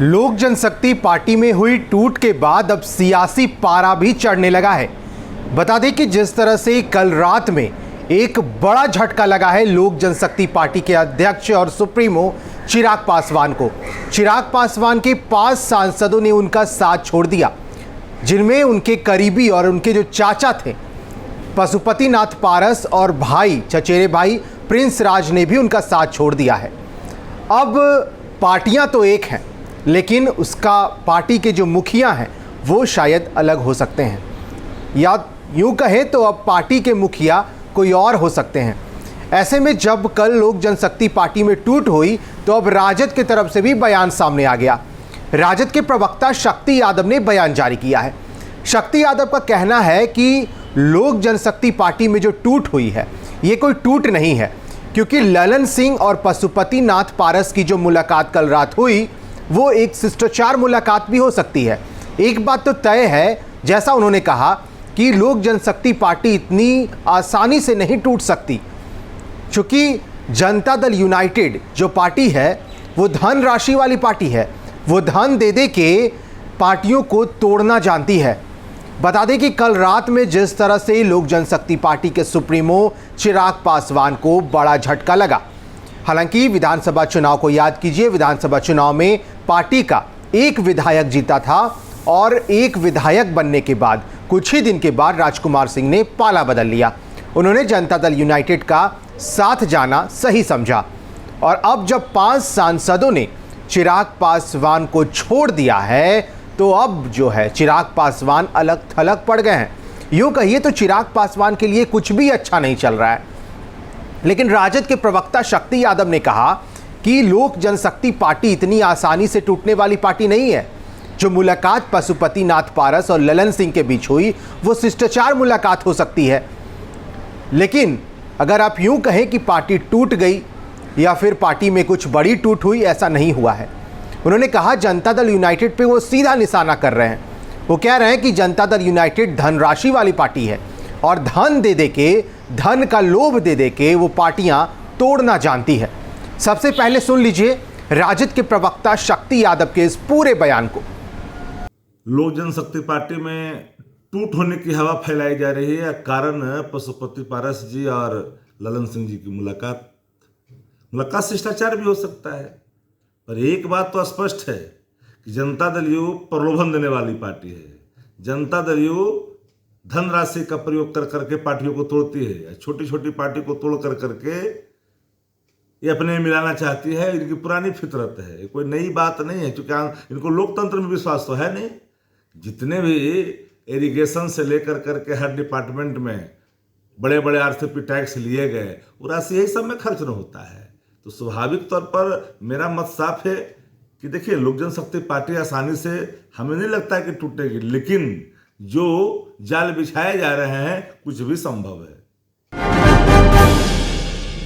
लोक जनशक्ति पार्टी में हुई टूट के बाद अब सियासी पारा भी चढ़ने लगा है। बता दें कि जिस तरह से कल रात में एक बड़ा झटका लगा है लोक जनशक्ति पार्टी के अध्यक्ष और सुप्रीमो चिराग पासवान को। चिराग पासवान के 5 सांसदों ने उनका साथ छोड़ दिया, जिनमें उनके करीबी और उनके जो चाचा थे पशुपति नाथ पारस और भाई चचेरे भाई प्रिंस राज ने भी उनका साथ छोड़ दिया है। अब पार्टियां तो एक हैं, लेकिन उसका पार्टी के जो मुखिया हैं वो शायद अलग हो सकते हैं, या यूं कहें तो अब पार्टी के मुखिया कोई और हो सकते हैं। ऐसे में जब कल लोक जनशक्ति पार्टी में टूट हुई तो अब राजद की तरफ से भी बयान सामने आ गया। राजद के प्रवक्ता शक्ति यादव ने बयान जारी किया है। शक्ति यादव का कहना है कि लोक जनशक्ति पार्टी में जो टूट हुई है ये कोई टूट नहीं है, क्योंकि ललन सिंह और पशुपति नाथ पारस की जो मुलाकात कल रात हुई वो एक शिष्टाचार मुलाकात भी हो सकती है। एक बात तो तय है, जैसा उन्होंने कहा कि लोक जनशक्ति पार्टी इतनी आसानी से नहीं टूट सकती, क्योंकि जनता दल यूनाइटेड जो पार्टी है वो धन राशि वाली पार्टी है। वो धन दे दे के पार्टियों को तोड़ना जानती है। बता दें कि कल रात में जिस तरह से लोक जनशक्ति पार्टी के सुप्रीमो चिराग पासवान को बड़ा झटका लगा। हालांकि विधानसभा चुनाव को याद कीजिए, विधानसभा चुनाव में पार्टी का एक विधायक जीता था और एक विधायक बनने के बाद कुछ ही दिन के बाद राजकुमार सिंह ने पाला बदल लिया। उन्होंने जनता दल यूनाइटेड का साथ जाना सही समझा और अब जब 5 सांसदों ने चिराग पासवान को छोड़ दिया है तो अब जो है चिराग पासवान अलग थलग पड़ गए हैं। यूँ कहिए तो चिराग पासवान के लिए कुछ भी अच्छा नहीं चल रहा है। लेकिन राजद के प्रवक्ता शक्ति यादव ने कहा कि लोक जनशक्ति पार्टी इतनी आसानी से टूटने वाली पार्टी नहीं है। जो मुलाकात पशुपति नाथ पारस और ललन सिंह के बीच हुई वो शिष्टाचार मुलाकात हो सकती है, लेकिन अगर आप यूं कहें कि पार्टी टूट गई या फिर पार्टी में कुछ बड़ी टूट हुई, ऐसा नहीं हुआ है। उन्होंने कहा जनता दल यूनाइटेड पे वो सीधा निशाना कर रहे हैं। वो कह रहे हैं कि जनता दल यूनाइटेड धनराशि वाली पार्टी है और धन दे के, धन का लोभ दे के वो पार्टियां तोड़ना जानती है। सबसे पहले सुन लीजिए राजद के प्रवक्ता शक्ति यादव के इस पूरे बयान को। लोक जनशक्ति पार्टी में टूट होने की हवा फैलाई जा रही है। कारण पशुपति पारस जी और ललन सिंह जी की मुलाकात शिष्टाचार भी हो सकता है, पर एक बात तो स्पष्ट है कि जनता दल यू प्रलोभन देने वाली पार्टी है। जनता दल यू धनराशि का प्रयोग कर करके पार्टियों को तोड़ती है। छोटी छोटी पार्टी को तोड़ कर करके ये अपने मिलाना चाहती है। इनकी पुरानी फितरत है, कोई नई बात नहीं है, क्योंकि इनको लोकतंत्र में विश्वास तो है नहीं। जितने भी इरिगेशन से लेकर करके हर डिपार्टमेंट में बड़े बड़े आरसीपी टैक्स लिए गए, वो राशि यही सब में खर्च न होता है। तो स्वाभाविक तौर पर मेरा मत साफ है कि देखिए लोक जनशक्ति पार्टी आसानी से हमें नहीं लगता है कि टूटेगी, लेकिन जो जाल बिछाए जा रहे हैं कुछ भी संभव है।